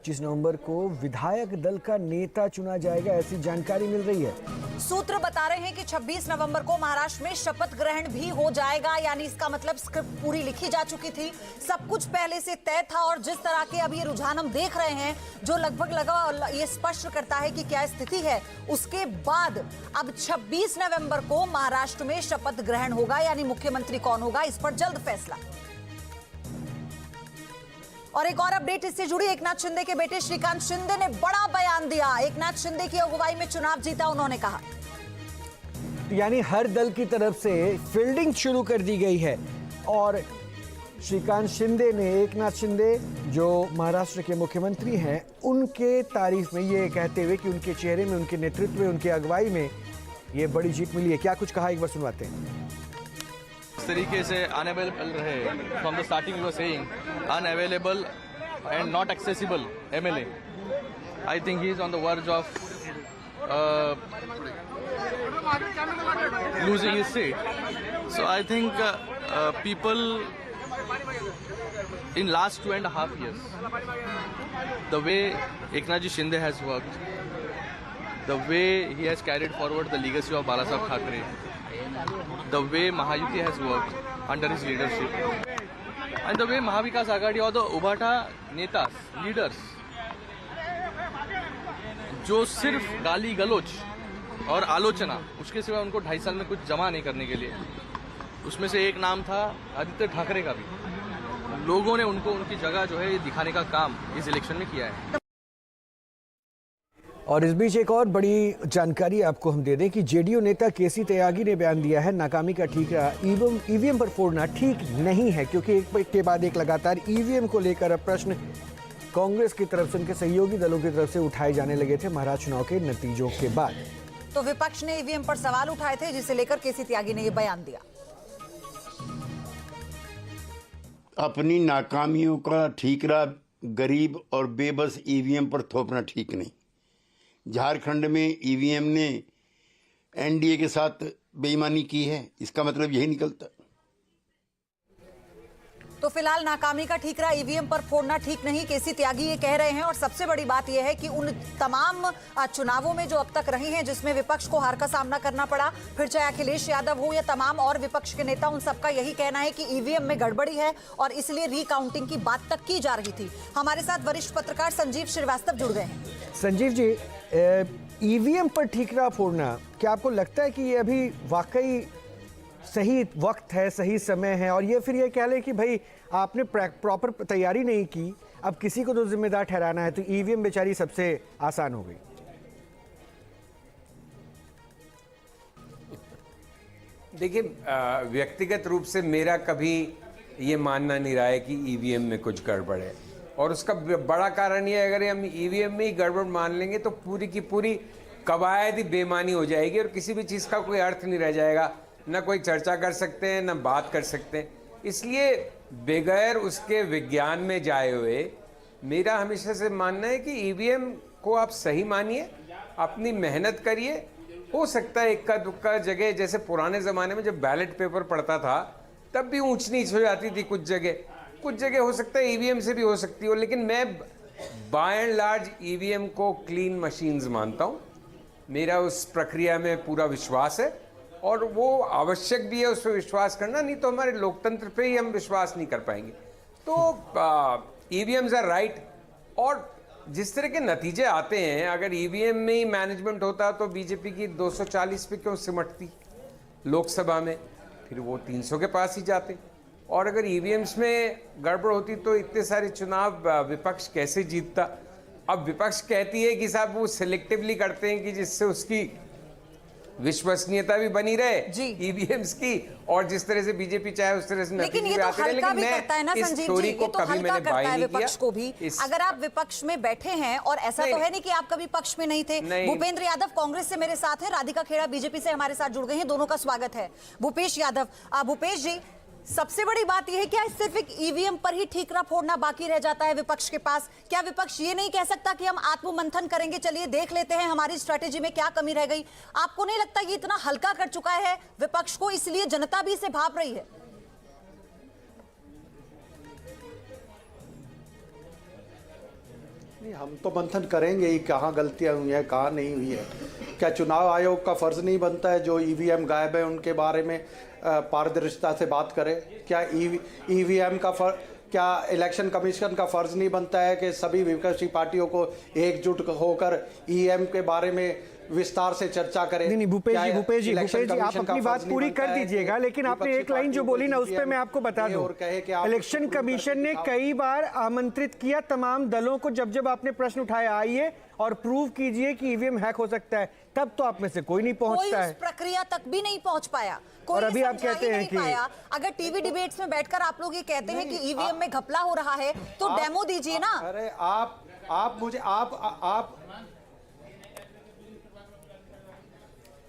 25 नवंबर को विधायक दल का नेता चुना जाएगा, ऐसी जानकारी मिल रही है। सूत्र बता रहे हैं कि 26 नवंबर को महाराष्ट्र में शपथ ग्रहण भी हो जाएगा, यानी इसका मतलब स्क्रिप्ट पूरी लिखी जा चुकी थी, सब कुछ पहले से तय था। और जिस तरह के अब ये रुझान हम देख रहे हैं जो लगभग ये स्पष्ट करता है कि क्या स्थिति है, उसके बाद अब 26 नवंबर को महाराष्ट्र में शपथ ग्रहण होगा, यानी मुख्यमंत्री कौन होगा इस पर जल्द फैसला। और एक और अपडेट इससे जुड़ी, एकनाथ शिंदे के बेटे श्रीकांत शिंदे ने बड़ा बयान दिया। एकनाथ शिंदे की अगुवाई में चुनाव जीता, उन्होंने कहा यानी हर दल की तरफ से फील्डिंग शुरू कर दी गई है। और श्रीकांत शिंदे ने, एकनाथ शिंदे जो महाराष्ट्र के मुख्यमंत्री हैं, उनके तारीफ में ये कहते हुए कि उनके चेहरे में, उनके नेतृत्व में, उनकी अगुवाई में ये बड़ी जीत मिली है। क्या कुछ कहा, एक बार सुनवाते हैं। इस तरीके से अनअवेलेबल रहे, from the starting we were saying unavailable and not accessible MLA, I think he is on the verge of losing his seat. So I think people in last 2.5 years, the way Eknath ji Shinde has worked, the way he has carried forward the legacy of Balasaheb Thackeray, the way Mahayuti has worked under his leadership, and the way Mahavikas Aghadi or the Ubhata netas, leaders, जो सिर्फ गाली गलोच और आलोचना, उसके सिवा उनको 2.5 साल में कुछ जमा नहीं करने के लिए, उसमें से एक नाम था आदित्य ठाकरे का भी। लोगों ने उनको उनकी जगह जो है ये दिखाने का काम इस इलेक्शन में किया है। और इस बीच एक और बड़ी जानकारी आपको हम दे दें कि जेडीयू नेता केसी त्यागी ने बयान दिया है, नाकामी का ठीकरा ईवीएम पर फोड़ना ठीक नहीं है, क्योंकि एक के बाद एक लगातार ईवीएम को लेकर अब प्रश्न कांग्रेस की तरफ से, उनके सहयोगी दलों की तरफ से उठाए जाने लगे थे महाराष्ट्र चुनाव के नतीजों के बाद। तो विपक्ष ने ईवीएम पर सवाल उठाए थे, जिसे लेकर केसी त्यागी ने यह बयान दिया। अपनी नाकामियों का ठीकरा गरीब और बेबस ईवीएम पर थोपना ठीक नहीं। झारखंड में ईवीएम ने एनडीए के साथ बेईमानी की है, इसका मतलब यही निकलता। तो फिलहाल नाकामी का ठीकरा ईवीएम पर फोड़ना ठीक नहीं, केसी त्यागी ये कह रहे हैं। और सबसे बड़ी बात यह है कि उन तमाम चुनावों में जो अब तक रही हैं, जिसमें विपक्ष को हार का सामना करना पड़ा, फिर चाहे अखिलेश यादव हो या तमाम और विपक्ष के नेता, उन सबका यही कहना है कि ईवीएम में गड़बड़ी है और इसलिए रिकाउंटिंग की बात तक की जा रही थी। हमारे साथ वरिष्ठ पत्रकार संजीव श्रीवास्तव जुड़ गए हैं। संजीव जी, ईवीएम पर ठीकरा फोड़ना, क्या आपको लगता है कि ये अभी वाकई सही वक्त है, सही समय है? और ये फिर ये कह लें कि भाई आपने प्रॉपर तैयारी नहीं की, अब किसी को तो जिम्मेदार ठहराना है, तो ईवीएम बेचारी सबसे आसान हो गई। देखिए, व्यक्तिगत रूप से मेरा कभी ये मानना नहीं रहा है कि ईवीएम में कुछ गड़बड़ है, और उसका बड़ा कारण ये है, अगर हम ईवीएम में ही गड़बड़ मान लेंगे तो पूरी की पूरी कवायद ही बेमानी हो जाएगी और किसी भी चीज़ का कोई अर्थ नहीं रह जाएगा, ना कोई चर्चा कर सकते हैं, ना बात कर सकते हैं। इसलिए बगैर उसके विज्ञान में जाए हुए मेरा हमेशा से मानना है कि ईवीएम को आप सही मानिए, अपनी मेहनत करिए। हो सकता है इक्का दुक्का जगह, जैसे पुराने ज़माने में जब बैलेट पेपर पड़ता था तब भी ऊंच नीच हो जाती थी, कुछ जगह हो सकता है ईवीएम से भी हो सकती हो, लेकिन मैं बाय एंड लार्ज ईवीएम को क्लीन मशीन्स मानता हूँ। मेरा उस प्रक्रिया में पूरा विश्वास है और वो आवश्यक भी है उस पर विश्वास करना, नहीं तो हमारे लोकतंत्र पे ही हम विश्वास नहीं कर पाएंगे। तो ईवीएम्स आर राइट, और जिस तरह के नतीजे आते हैं, अगर ईवीएम में ही मैनेजमेंट होता तो बीजेपी की 240 पे क्यों सिमटती लोकसभा में, फिर वो 300 के पास ही जाते। और अगर ईवीएम्स में गड़बड़ होती तो इतने सारे चुनाव विपक्ष कैसे जीतता। अब विपक्ष कहती है कि साहब वो सिलेक्टिवली करते हैं कि जिससे उसकी विश्वसनीयता भी बनी रहे ईवीएम्स की, और जिस तरह से बीजेपी चाहे उस तरह से लेकिन ये तो हल्का भी करता है ना संजीव जी, ये तो हल्का करता है विपक्ष को भी। अगर आप विपक्ष में बैठे हैं, और ऐसा तो है नहीं कि आप कभी पक्ष में नहीं थे। भूपेंद्र यादव कांग्रेस से मेरे साथ है, राधिका खेड़ा बीजेपी से हमारे साथ जुड़ गए हैं, दोनों का स्वागत है। भूपेश यादव, भूपेश जी, सबसे बड़ी बात यह है कि सिर्फ एक ईवीएम पर ही ठीकरा फोड़ना बाकी रह जाता है विपक्ष के पास? क्या विपक्ष ये नहीं कह सकता कि हम आत्ममंथन करेंगे, चलिए देख लेते हैं हमारी स्ट्रेटेजी में क्या कमी रह गई? आपको नहीं लगता ये इतना हल्का कर चुका है विपक्ष को, इसलिए जनता भी इसे भाप रही है? नहीं, हम तो मंथन करेंगे ही, कहाँ गलतियां हुई हैं कहाँ नहीं हुई है। क्या चुनाव आयोग का फर्ज नहीं बनता है जो ईवीएम गायब है उनके बारे में पारदर्शिता से बात करे? क्या ईवीएम का क्या इलेक्शन कमीशन का फर्ज नहीं बनता है कि सभी विपक्षी पार्टियों को एकजुट होकर ईवीएम के बारे में विस्तार से चर्चा करें? नहीं भूपेश जी आप अपनी बात पूरी कर दीजिएगा, लेकिन आपने एक लाइन जो बोली ना उस पर मैं आपको बता दूं, इलेक्शन कमीशन ने कई बार आमंत्रित किया तमाम दलों को, जब आपने प्रश्न उठाया आइए और प्रूव कीजिए कि ईवीएम हैक हो सकता है, तब तो आप में से कोई नहीं पहुंचता है, प्रक्रिया तक भी नहीं पहुंच पाया। और अभी आप कहते हैं कि अगर टीवी डिबेट्स में बैठकर आप लोग ये कहते हैं कि ईवीएम में घपला हो रहा है तो डेमो दीजिए ना। अरे आप मुझे आप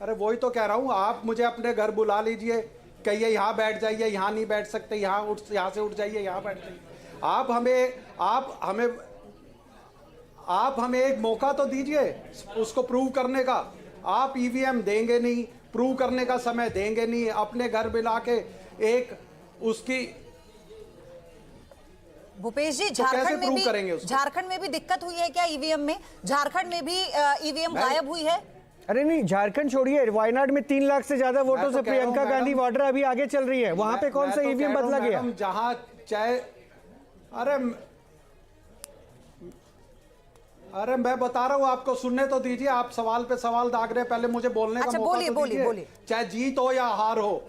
अरे वही तो कह रहा हूं, आप मुझे अपने घर बुला लीजिए, कहिए यहाँ बैठ जाइए, यहाँ नहीं बैठ सकते, यहाँ से उठ जाइए, यहाँ बैठ जाइए। आप हमें एक मौका तो दीजिए उसको प्रूव करने का। आप ईवीएम देंगे नहीं, प्रूव करने का समय देंगे नहीं, अपने घर बुला के एक उसकी भूपेश जी तो झारखंड में भी दिक्कत हुई है क्या ईवीएम में? झारखंड में भी ईवीएम गायब हुई है? अरे नहीं, झारखंड छोड़िए, वायनाड में 3 लाख से ज्यादा वोटों से प्रियंका गांधी वाड्रा अभी आगे चल रही है, वहां पे कौन सा ईवीएम बदला गया? जहां चाहे अरे मैं बता रहा हूं आपको, सुनने तो दीजिए। आप सवाल पे सवाल दाग रहे हैं, पहले मुझे बोलने का मौका तो दीजिए। चाहे जीत हो या हार हो,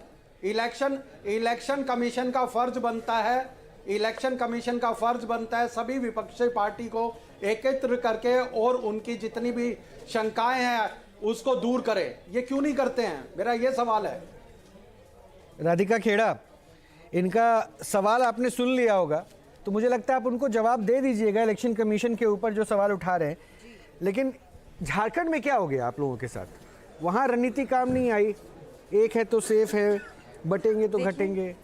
इलेक्शन कमीशन का फर्ज बनता है, इलेक्शन कमीशन का फर्ज बनता है सभी विपक्षी पार्टी को एकत्र करके और उनकी जितनी भी शंकाएं हैं उसको दूर करें। ये क्यों नहीं करते हैं, मेरा ये सवाल है। राधिका खेड़ा, इनका सवाल आपने सुन लिया होगा, तो मुझे लगता है आप उनको जवाब दे दीजिएगा इलेक्शन कमीशन के ऊपर जो सवाल उठा रहे हैं। लेकिन झारखंड में क्या हो गया आप लोगों के साथ? वहाँ रणनीति काम नहीं आई, एक है तो सेफ है, बटेंगे तो घटेंगे।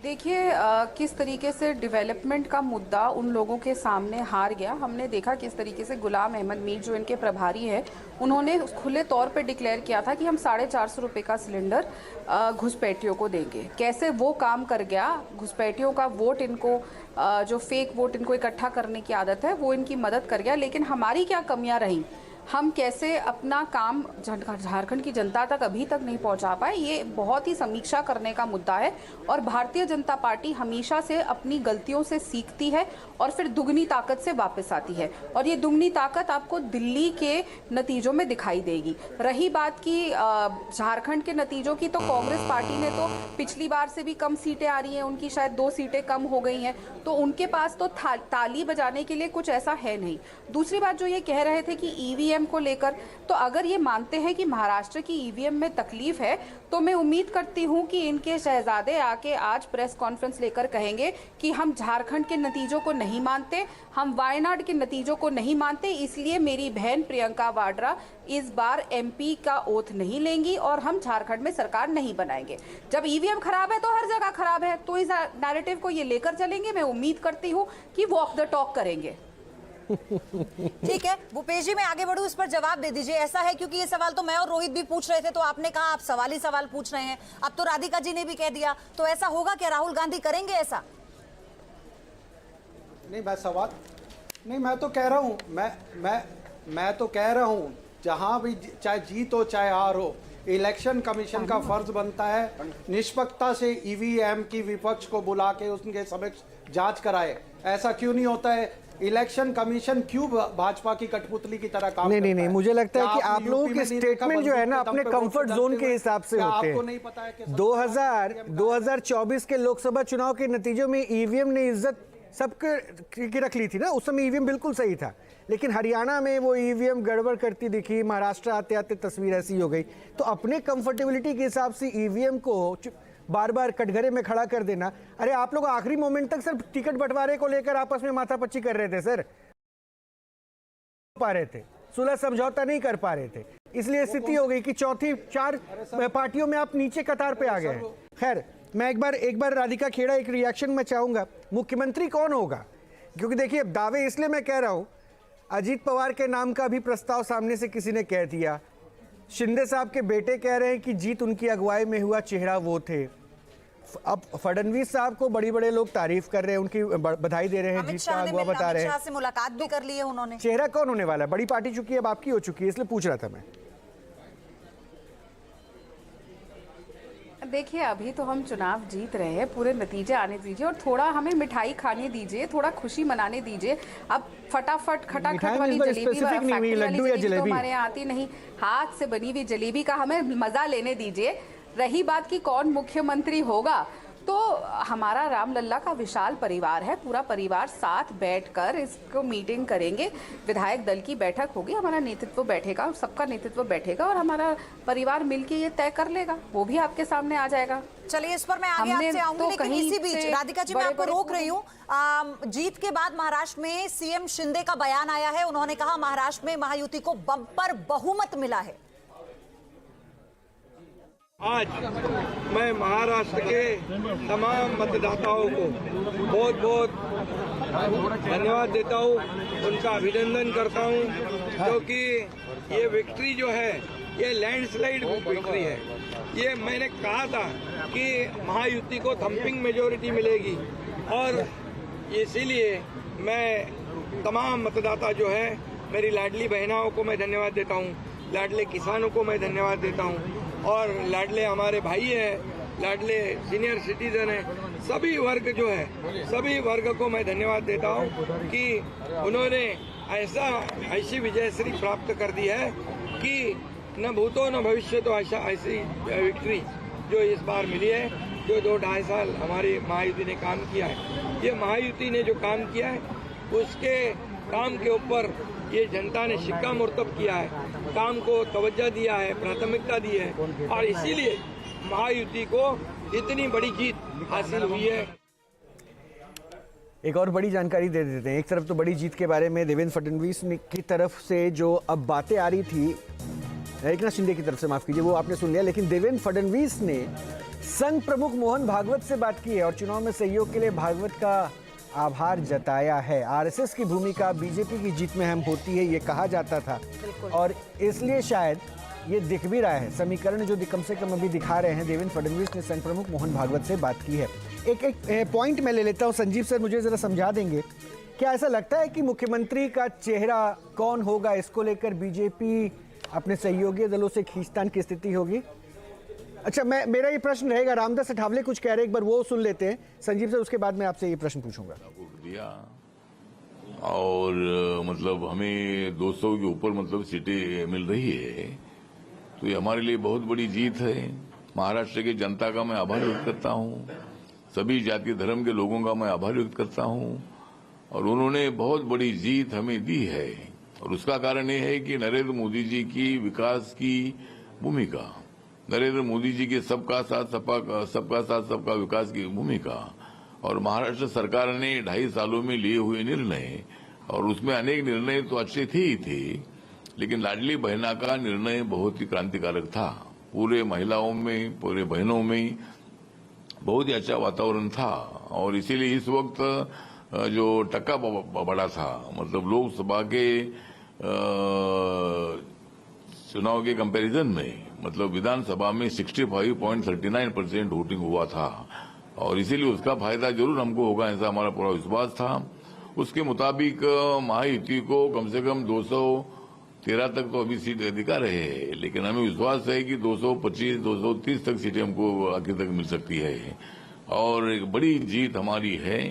देखिए किस तरीके से डेवलपमेंट का मुद्दा उन लोगों के सामने हार गया। हमने देखा किस तरीके से गुलाम अहमद मीर जो इनके प्रभारी हैं, उन्होंने खुले तौर पे डिक्लेयर किया था कि हम 450 रुपये का सिलेंडर घुसपैठियों को देंगे। कैसे वो काम कर गया, घुसपैठियों का वोट इनको जो फेक वोट इनको इकट्ठा करने की आदत है वो इनकी मदद कर गया। लेकिन हमारी क्या कमियां रहीं, हम कैसे अपना काम झारखंड की जनता तक अभी तक नहीं पहुंचा पाए, ये बहुत ही समीक्षा करने का मुद्दा है। और भारतीय जनता पार्टी हमेशा से अपनी गलतियों से सीखती है और फिर दुगनी ताकत से वापस आती है, और ये दुगनी ताकत आपको दिल्ली के नतीजों में दिखाई देगी। रही बात की झारखंड के नतीजों की, तो कांग्रेस पार्टी ने तो पिछली बार से भी कम सीटें आ रही हैं, उनकी शायद 2 सीटें कम हो गई हैं, तो उनके पास तो ताली बजाने के लिए कुछ ऐसा है नहीं। दूसरी बात जो ये कह रहे थे कि ईवीएम को लेकर, तो अगर ये मानते हैं कि महाराष्ट्र की ईवीएम में तकलीफ है, तो मैं उम्मीद करती हूं कि इनके शहजादे आके आज प्रेस कॉन्फ्रेंस लेकर कहेंगे कि हम झारखंड के नतीजों को नहीं मानते, हम वायनाड के नतीजों को नहीं मानते, इसलिए मेरी बहन प्रियंका वाड्रा इस बार एमपी का ओथ नहीं लेंगी और हम झारखंड में सरकार नहीं बनाएंगे। जब ईवीएम खराब है तो हर जगह खराब है, तो इस नैरेटिव को ये लेकर चलेंगे। मैं उम्मीद करती हूँ कि वॉक द टॉक करेंगे। ठीक है भूपेश जी, मैं आगे बढ़ूं, इस पर जवाब दे दीजिए। ऐसा है क्योंकि ये सवाल तो मैं और रोहित भी पूछ रहे थे, तो आपने कहा आप सवाल ही सवाल पूछ रहे हैं, अब तो राधिका जी ने भी कह दिया, तो ऐसा होगा क्या? राहुल गांधी करेंगे ऐसा? नहीं, मैं तो कह रहा हूं, मैं तो कह रहा हूं, जहां भी चाहे जीत हो चाहे हार हो, इलेक्शन कमीशन का फर्ज बनता है निष्पक्षता से ईवीएम की विपक्ष को बुला के उनके समक्ष जांच कराए। ऐसा क्यों नहीं होता है? इलेक्शन कमीशन क्यों भाजपा की कठपुतली की तरह काम करता है? नहीं, मुझे लगता है कि आप लोगों के स्टेटमेंट जो है ना अपने कंफर्ट जोन के हिसाब से होते हैं। आपको नहीं पता है कि 2024 के लोकसभा चुनाव के नतीजों में ईवीएम ने इज्जत सबके रख ली थी ना, उस समय ईवीएम बिल्कुल सही था, लेकिन हरियाणा में वो ईवीएम गड़बड़ करती दिखी, महाराष्ट्र आते आते तस्वीर ऐसी हो गई। तो अपने कंफर्टेबिलिटी के हिसाब से ईवीएम को बार बार कटघरे में खड़ा कर देना। अरे आप लोग आखिरी मोमेंट तक सिर्फ टिकट बंटवारे को लेकर आपस में माथापच्ची कर रहे थे सर, पा रहे थे, सुलह समझौता नहीं कर पा रहे थे, इसलिए स्थिति हो गई कि चौथी 4 पार्टियों में आप नीचे कतार पे आ गए। खैर, मैं एक बार राधिका खेड़ा एक रिएक्शन में चाहूंगा, मुख्यमंत्री कौन होगा? क्योंकि देखिए दावे इसलिए मैं कह रहा हूं, अजीत पवार के नाम का भी प्रस्ताव सामने से किसी ने कह दिया, शिंदे साहब के बेटे कह रहे हैं कि जीत उनकी अगुवाई में हुआ चेहरा वो थे, अब फडणवीस साहब को बड़ी बड़े लोग तारीफ कर रहे हैं, उनकी बधाई दे रहे हैं, जीत का अगुआ बता रहे हैं। अमित शाह से मुलाकात भी कर ली है उन्होंने। चेहरा कौन होने वाला है? बड़ी पार्टी चुकी है, अब आपकी हो चुकी है, इसलिए पूछ रहा था मैं। देखिए, अभी तो हम चुनाव जीत रहे हैं, पूरे नतीजे आने दीजिए और थोड़ा हमें मिठाई खाने दीजिए, थोड़ा खुशी मनाने दीजिए। अब फटाफट खटाखट वाली जलेबी, फैक्ट्री वाली जलेबी तो हमारे यहाँ आती नहीं, हाथ से बनी हुई जलेबी का हमें मजा लेने दीजिए। रही बात कि कौन मुख्यमंत्री होगा, तो हमारा रामलल्ला का विशाल परिवार है, पूरा परिवार साथ बैठकर इसको मीटिंग करेंगे, विधायक दल की बैठक होगी, हमारा नेतृत्व बैठेगा, सबका नेतृत्व बैठेगा और हमारा परिवार मिलके ये तय कर लेगा, वो भी आपके सामने आ जाएगा। चलिए, इस पर मैं आगे आपसे आऊंगी, लेकिन इसी बीच राधिका जी मैं आपको रोक रही हूँ। जीत के बाद महाराष्ट्र में सीएम शिंदे का बयान आया है, उन्होंने कहा महाराष्ट्र में महायुति को बम्पर बहुमत मिला है। आज मैं महाराष्ट्र के तमाम मतदाताओं को बहुत बहुत धन्यवाद देता हूँ, उनका अभिनंदन करता हूँ, क्योंकि ये विक्ट्री जो है ये लैंडस्लाइड विक्ट्री है। ये मैंने कहा था कि महायुति को थम्पिंग मेजोरिटी मिलेगी और इसीलिए मैं तमाम मतदाता जो है, मेरी लाडली बहनाओं को मैं धन्यवाद देता हूँ, लाडले किसानों को मैं धन्यवाद देता हूँ और लाडले हमारे भाई हैं, लाडले सीनियर सिटीजन हैं, सभी वर्ग जो है, सभी वर्ग को मैं धन्यवाद देता हूं कि उन्होंने ऐसी विजयश्री प्राप्त कर दी है कि न भूतो न भविष्य तो ऐसी विक्ट्री जो इस बार मिली है, जो 2-2.5 साल हमारी महायुति ने काम किया है। ये महायुति ने जो काम किया है उसके काम के ऊपर ये जनता ने शिक्का मुर्तब किया है, काम को तवज्जो दिया है, प्राथमिकता दी है और इसीलिए महायुति को इतनी बड़ी जीत हासिल हुई है। एक और बड़ी जानकारी दे देते हैं। एक तरफ तो बड़ी जीत के बारे में देवेंद्र फडणवीस की तरफ से जो अब बातें आ रही थी, एकनाथ शिंदे की तरफ से, माफ कीजिए, वो आपने सुन लिया, लेकिन देवेंद्र फडणवीस ने संघ प्रमुख मोहन भागवत से बात की है और चुनाव में सहयोग के लिए भागवत का आभार जताया है। आरएसएस की भूमिका बीजेपी की जीत में अहम होती है, ये कहा जाता था और इसलिए शायद ये दिख भी रहा है। समीकरण जो कम से कम अभी दिखा रहे हैं, देवेंद्र फडणवीस ने संघ प्रमुख मोहन भागवत से बात की है। एक पॉइंट मैं ले लेता हूं, संजीव सर मुझे जरा समझा देंगे, क्या ऐसा लगता है कि मुख्यमंत्री का चेहरा कौन होगा, इसको लेकर बीजेपी अपने सहयोगी दलों से खींचतान की स्थिति होगी? अच्छा, मेरा ये प्रश्न रहेगा, रामदास अठावले कुछ कह रहे हैं, एक बार वो सुन लेते हैं संजीव सर, उसके बाद मैं आपसे ये प्रश्न पूछूंगा। दिया और मतलब हमें 200 के ऊपर मतलब सीटें मिल रही है, तो ये हमारे लिए बहुत बड़ी जीत है। महाराष्ट्र की जनता का मैं आभार व्यक्त करता हूँ, सभी जाति धर्म के लोगों का मैं आभार व्यक्त करता हूँ और उन्होंने बहुत बड़ी जीत हमें दी है और उसका कारण ये है कि नरेंद्र मोदी जी की विकास की भूमिका, नरेंद्र मोदी जी के सबका साथ सबका विकास की भूमिका और महाराष्ट्र सरकार ने 2.5 सालों में लिए हुए निर्णय, और उसमें अनेक निर्णय तो अच्छे थे ही थे, लेकिन लाडली बहना का निर्णय बहुत ही क्रांतिकारक था। पूरे महिलाओं में, पूरे बहनों में बहुत ही अच्छा वातावरण था और इसीलिए इस वक्त जो टक्का बढ़ा था, मतलब लोकसभा के चुनाव के कंपैरिजन में, मतलब विधानसभा में 65.39% वोटिंग हुआ था और इसीलिए उसका फायदा जरूर हमको होगा, ऐसा हमारा पूरा विश्वास था। उसके मुताबिक महायुति को कम से कम 213 तक तो अभी सीट दिखा रहे हैं, लेकिन हमें विश्वास है कि 225-230 तक सीटें हमको आखिर तक मिल सकती है और एक बड़ी जीत हमारी है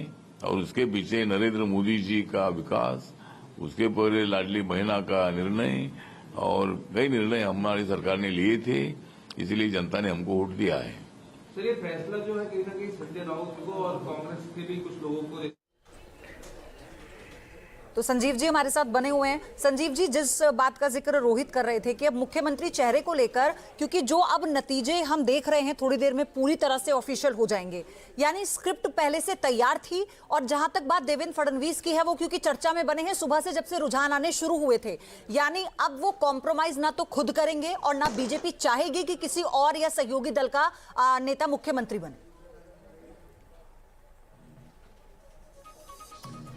और उसके पीछे नरेंद्र मोदी जी का विकास, उसके पहले लाडली बहना का निर्णय और कई निर्णय हमारी सरकार ने लिए थे, इसलिए जनता ने हमको वोट दिया है। सर, ये फैसला जो है कहीं ना कहीं संजय राउत को और कांग्रेस के भी कुछ लोगों को, तो संजीव जी हमारे साथ बने हुए हैं। संजीव जी, जिस बात का जिक्र रोहित कर रहे थे कि अब मुख्यमंत्री चेहरे को लेकर, क्योंकि जो अब नतीजे हम देख रहे हैं थोड़ी देर में पूरी तरह से ऑफिशियल हो जाएंगे, यानी स्क्रिप्ट पहले से तैयार थी और जहां तक बात देवेंद्र फडणवीस की है वो क्योंकि चर्चा में बने हैं सुबह से जब से रुझान आने शुरू हुए थे, यानी अब वो कॉम्प्रोमाइज ना तो खुद करेंगे और ना बीजेपी चाहेगी कि किसी और या सहयोगी दल का नेता मुख्यमंत्री बने।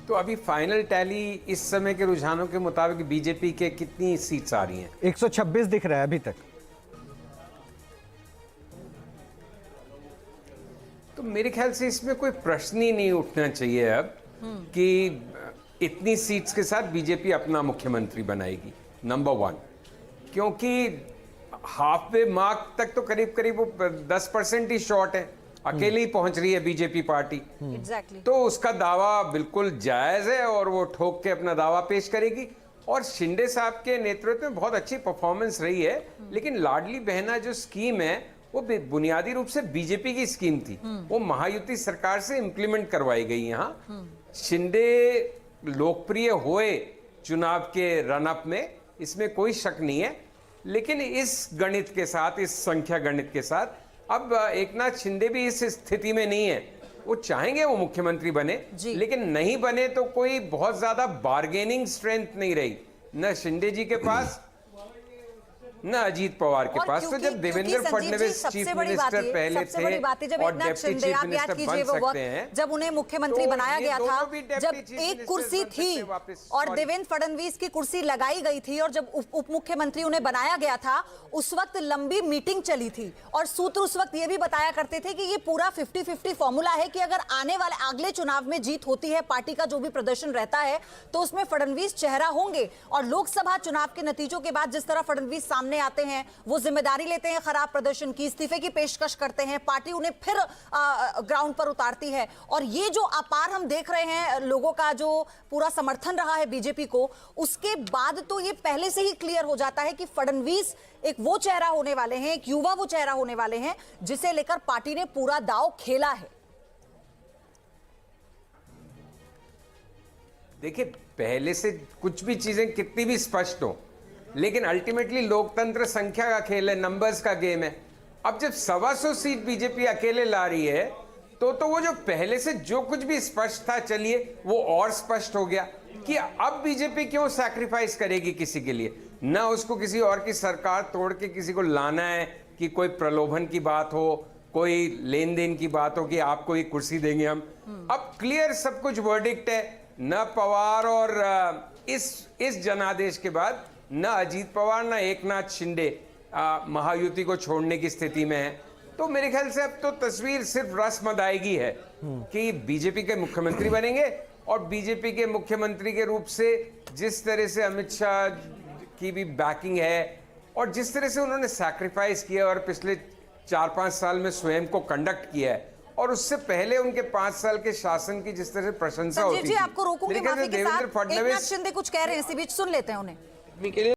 तो अभी फाइनल टैली इस समय के रुझानों के मुताबिक बीजेपी के कितनी सीट्स आ रही हैं? 126 दिख रहा है अभी तक। मेरे ख्याल से इसमें कोई प्रश्न ही नहीं उठना चाहिए अब कि इतनी सीट्स के साथ बीजेपी अपना मुख्यमंत्री बनाएगी, नंबर 1। क्योंकि हाफ वे मार्क तक तो करीब करीब वो 10% ही शॉर्ट है, अकेले ही पहुंच रही है बीजेपी पार्टी। Exactly. तो उसका दावा बिल्कुल जायज है और वो ठोक के अपना दावा पेश करेगी। और शिंदे साहब के नेतृत्व में बहुत अच्छी परफॉर्मेंस रही है, लेकिन लाडली बहना जो स्कीम है वो बुनियादी रूप से बीजेपी की स्कीम थी, वो महायुति सरकार से इंप्लीमेंट करवाई गई। यहाँ शिंदे लोकप्रिय हुए चुनाव के रनअप में, इसमें कोई शक नहीं है, लेकिन इस गणित के साथ, इस संख्या गणित के साथ अब एकनाथ शिंदे भी इस स्थिति में नहीं है। वो चाहेंगे वो मुख्यमंत्री बने, लेकिन नहीं बने तो कोई बहुत ज्यादा बार्गेनिंग स्ट्रेंथ नहीं रही न शिंदे जी के पास न अजीत पवार के पास। तो जब देवेंद्र फडणवीस चीफ मिनिस्टर पहले थे जब और एकनाथ डिप्टी शिंदे, चीफ आप याद मिनिस्टर कीजिए बन वो सकते वक्त हैं, जब उन्हें मुख्यमंत्री तो बनाया गया ये था, दोनों भी डिप्टी जब चीफ एक मिनिस्टर कुर्सी बन सकते थी हैं वापस। और Sorry। देवेंद्र फडणवीस की कुर्सी लगाई गई थी और जब उप मुख्यमंत्री उन्हें बनाया गया था, उस वक्त लंबी मीटिंग चली थी और सूत्र उस वक्त ये भी बताया करते थे कि ये पूरा 50-50 फॉर्मूला है कि अगर आने वाले अगले चुनाव में जीत होती है, पार्टी का जो भी प्रदर्शन रहता है, तो उसमें फडणवीस चेहरा होंगे। और लोकसभा चुनाव के नतीजों के बाद जिस तरह फडणवीस सामने आते हैं, वो जिम्मेदारी लेते हैं खराब प्रदर्शन की, इस्तीफे की पेशकश करते हैं, पार्टी उन्हें फिर ग्राउंड पर उतारती है। और ये जो अपार हम देख रहे हैं लोगों का जो पूरा समर्थन रहा है बीजेपी को, उसके बाद तो ये पहले से ही क्लियर हो जाता है कि फडणवीस एक वो चेहरा होने वाले हैं, एक युवा वो चेहरा होने वाले हैं जिसे लेकर पार्टी ने पूरा दांव खेला है। देखिए, पहले से कुछ भी चीजें कितनी भी स्पष्ट हो, लेकिन अल्टीमेटली लोकतंत्र संख्या का खेल है, नंबर्स का गेम है। अब जब 125 सीट बीजेपी अकेले ला रही है, तो वो जो पहले से जो कुछ भी स्पष्ट था, चलिए वो और स्पष्ट हो गया कि अब बीजेपी क्यों सैक्रिफाइस करेगी किसी के लिए। ना उसको किसी और की सरकार तोड़ के किसी को लाना है कि कोई प्रलोभन की बात हो, कोई लेन देन की बात हो कि आपको ये कुर्सी देंगे हम। अब क्लियर सब कुछ वर्डिक्ट है। न पवार और इस जनादेश के बाद न अजीत पवार न एकनाथ शिंदे महायुति को छोड़ने की स्थिति में है। तो मेरे ख्याल से अब तो तस्वीर सिर्फ रस्म अदायगी है कि बीजेपी के मुख्यमंत्री बनेंगे, और बीजेपी के मुख्यमंत्री के रूप से जिस तरह से अमित शाह की भी बैकिंग है और जिस तरह से उन्होंने सैक्रिफाइस किया और पिछले 4-5 साल में स्वयं को कंडक्ट किया है, और उससे पहले उनके 5 साल के शासन की जिस तरह से प्रशंसा होती थी। आपको रोकूंगी माफी के साथ, एकनाथ शिंदे कुछ कह रहे हैं, इसी बीच सुन लेते हैं उन्हें।